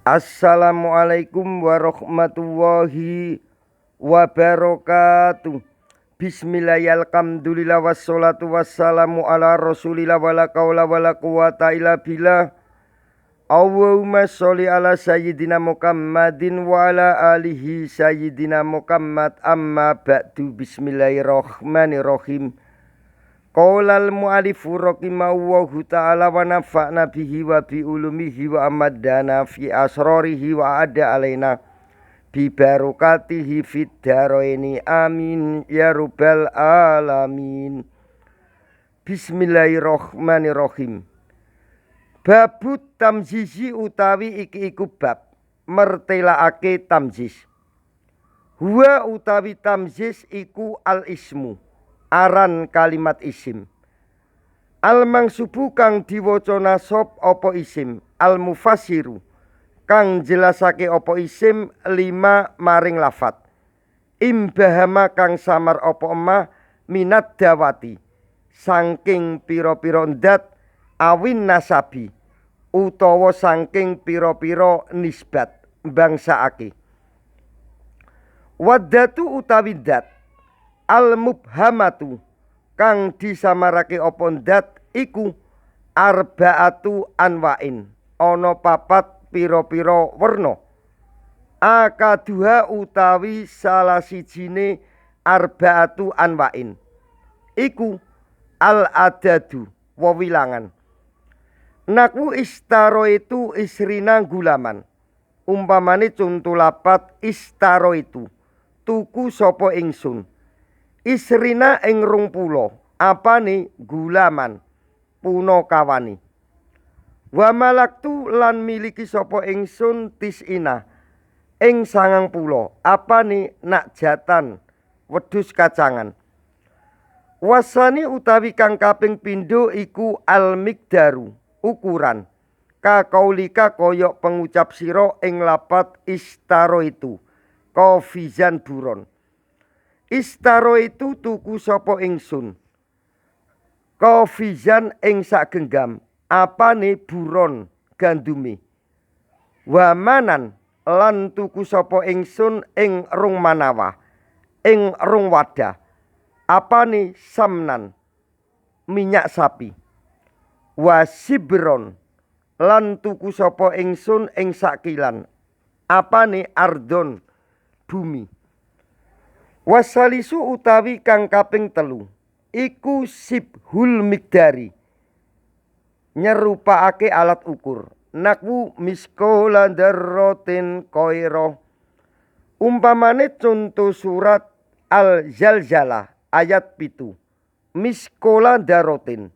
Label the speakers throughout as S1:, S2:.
S1: Assalamualaikum warahmatullahi wabarakatuh. Bismillahirrahmanirrahim. Wassalatu wassalamu ala rasulillah wala qaula wala quwata illa billah. Allahumma sholli ala sayyidina Muhammadin wa ala alihi sayyidina Muhammad. Amma ba'du. Bismillahirrahmanirrahim. Qaulal mu'alifu rahimahullahu ta'ala wa nafa'na bihi wa bi ulumihi wa amadana fi asrarihi wa ada alaina bi barokatihi fid dharaini amin ya rabbal alamin. Bismillahirrahmanirrahim. Babut tamzizi utawi iki iku bab mertelaake tamziz. Huwa utawi tamziz iku al ismu aran kalimat isim. Al mangsubu kang diwaca nasab apa isim. Al mufassiru kang jelasake apa isim lima maring lafat. Imbahama kang samar apa emah minat dawati saking pira-pira ndat awin nasabi utawa saking pira-pira nisbat bangsaake. Waddatu utawi dat al mubhamatu kang disamarake apa ndat iku arbaatu anwain ana papat pira-pira werna. Akaduha utawi salah sijine arbaatu anwain iku al adadu wewilangan. Naku istaro itu isrina gulaman. Umpamane conto lapat istaro itu tuku sapa ingsun. Isrina ing 20 apane gulaman puno kawani. Wa malaktu lan miliki sapa ingsun tisina ing 90 apane nakjatan wedhus kacangan. Wasani utawi kang kaping pindho iku al miqdaru ukuran kakaulika koyok pengucap sira ing lapat istaro itu kofizan buron. Istaro itu tuku sapa ingsun kofizan ing sak genggam apane buron gandume. Wamanan lan tuku sapa ingsun ing rung manawa ing rung wadah apane samnan minyak sapi. Wasibron lan tuku sapa ingsun ing sakilan apane ardon bumi. Wasalisu utawi kang kaping telu iku sibhul migdari nyerupakake alat ukur. Nakwu miskola darrotin koiro. Umpamane contoh surat Al-Zalzalah ayat 7. Miskola darrotin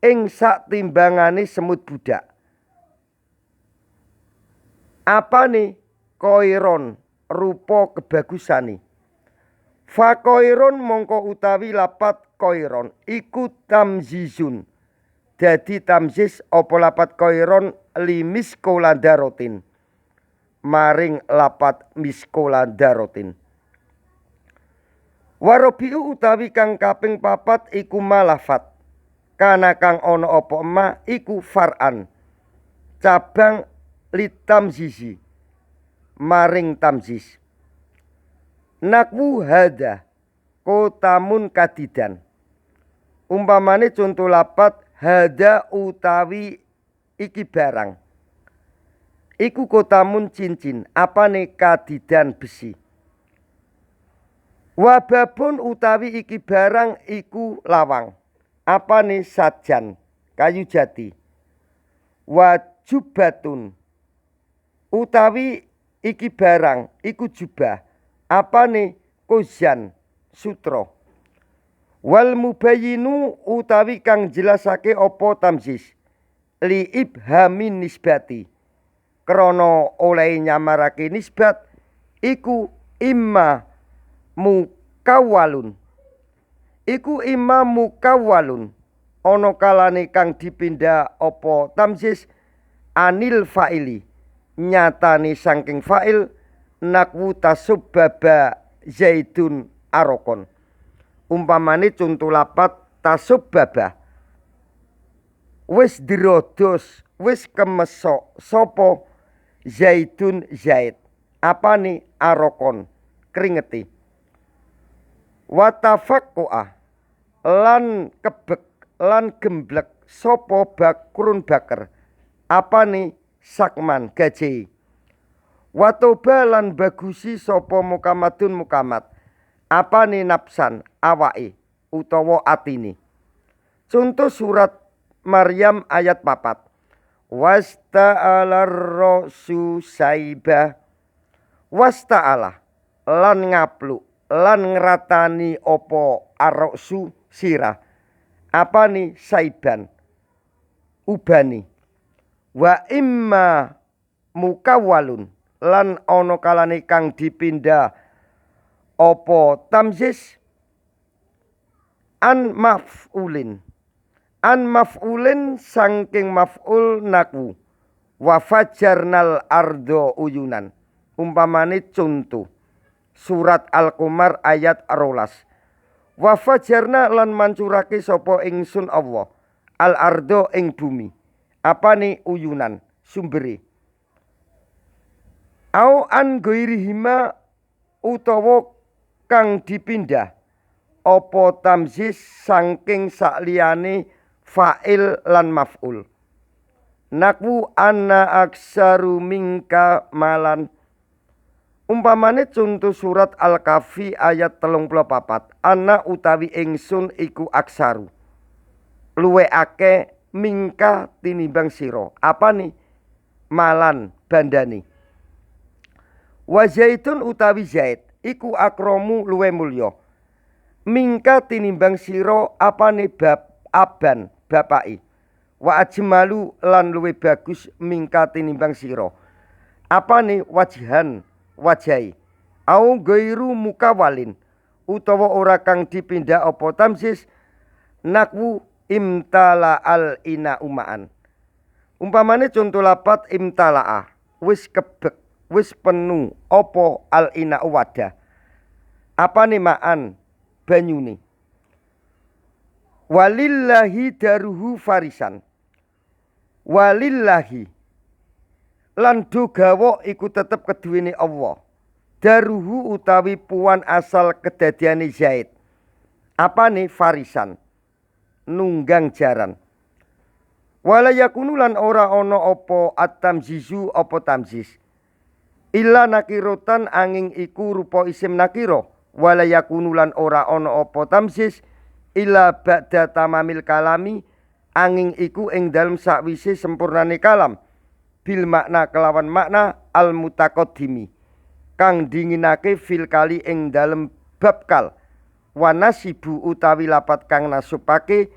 S1: ing sak timbangane semut budak. Apane koiron rupa kebagusane. Fakoiron mongko utawi lapat koiron iku tamzizun. Dadi tamziz apa lapat koiron li miskolandarotin maring lapat miskolandarotin. Warobiu utawi kang kaping papat iku malafat. Kana kang ana apa emah iku far'an cabang li tamzizi maring tamziz. Nakwu hada kotamun kadidan. Umpamane contoh lapat hada utawi iki barang iku kotamun cincin apane kadidan besi. Wababun utawi iki barang iku lawang apane sajan kayu jati. Wajubatun utawi iki barang iku jubah apane kozan sutra. Wal mubayyinu utawi kang jelasake apa tamziz li ibhamin nisbati krana oleh nyamarake nisbat iku imma mukawwalun ana kalane kang dipindah apa tamziz anil fa'ili nyatane saking fa'il. Nakwu tasubbaba zaidun arokon. Umpamane contoh lapat tasubbaba wis dirodos wis kemesok sapa zaidun zaid. Apane arokon kringeti. Wa tafaqqa lan kebek lan gemblek sapa bakrun baker. Apane sakman gaje. Wa toba lan bagusi sapa mukamadun mukamad. Apane nafsan awake utawa atine. Contoh surat Maryam ayat 4. Wasta'alar rasu saibah. Wasta'ala lan ngapluk lan ngratani opo aroksu sirah. Apane saiban ubani. Wa imma mukawwalun lan ana kalane kang dipindah opo tamzis an maf'ulin saking maf'ul naku wa fajarnal ardo uyunan. Umpamane contoh surat Al-Qamar ayat 12. Wa fajarna lan mancurake sapa ingsun Allah al ardo ing bumi. Apane uyunan sumbere. Au an ghairihima utawa kang dipindah apa tamzis saking sakliyane fa'il lan maf'ul. Naku anna aksaru mingka malan. Umpamane contoh surat Al-Kahfi ayat 34. Ana utawi ingsun iku aksaru luwe akeh mingka tinimbang sira. Apane malan bandane. Wa zaitun utawi zaid iku akromu luwe mulya mingka tinimbang sira. Apane aban bapake. Wa ajmalu lan luwe bagus mingka tinimbang sira. Apane wajihan wajahi. Au gairu mukawalin utawa ora kang dipindah apa tamsis. Nakwu imtala al ina umaan. Umpamane contoh lapat imtalaa wis kebek wis penuh apa al ina wadah. Apane maan banyune. Walillahi daruhu farisan. Walillahi lan dogawa iku tetep keduwene Allah. Daruhu utawi puan asal kedadiane Zaid. Apane farisan nunggang jaran. Wala yakunu lan ora ana apa at-tamzizu apa tamziz. Illa nakirotan angin iku rupa isim nakira. Wala yakunu lan ora ana apa tamziz illa ba'da tamamil kalami angin iku ing dalem sakwise sempurnane kalam bil makna kelawan makna al mutaqaddimi kang dinginake fil kali ing dalem bab kal. Wa nasibu utawi lapat kang nasupake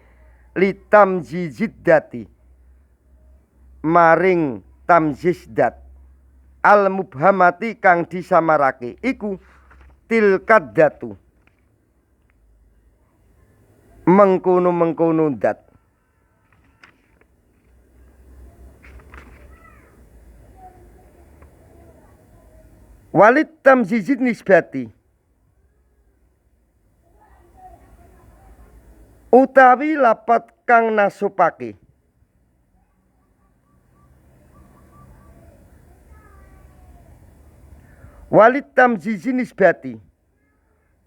S1: litamziziddati maring tamzizdat al mubhamati kang disamarake iku tilkadatu mengkono dat. Walid tamzizid nisbati utawi lapat kang nasupake walid tamzizid nisbati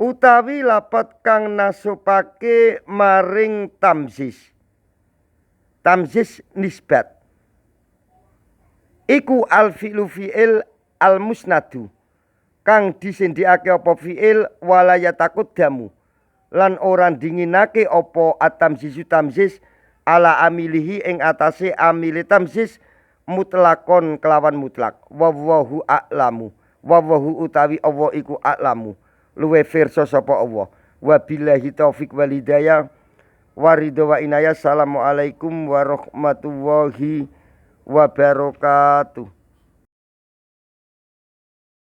S1: utawi lapat kang nasupake maring tamziz nisbat iku al fi'lu fi'il al musnadu kang disendhikake apa fi'il walaya takut damu lan ora dinginake apa atamzizu tamziz ala amilihi ing atase amile tamziz mutlakon kelawan mutlak. Wallahu a'lamu. Wallahu utawi Allah iku a'lamu luwe firsa sapa Allah. Wabillahi taufik wal hidayah waridho wa inayah. Assalamualaikum warahmatullahi wabarakatuh.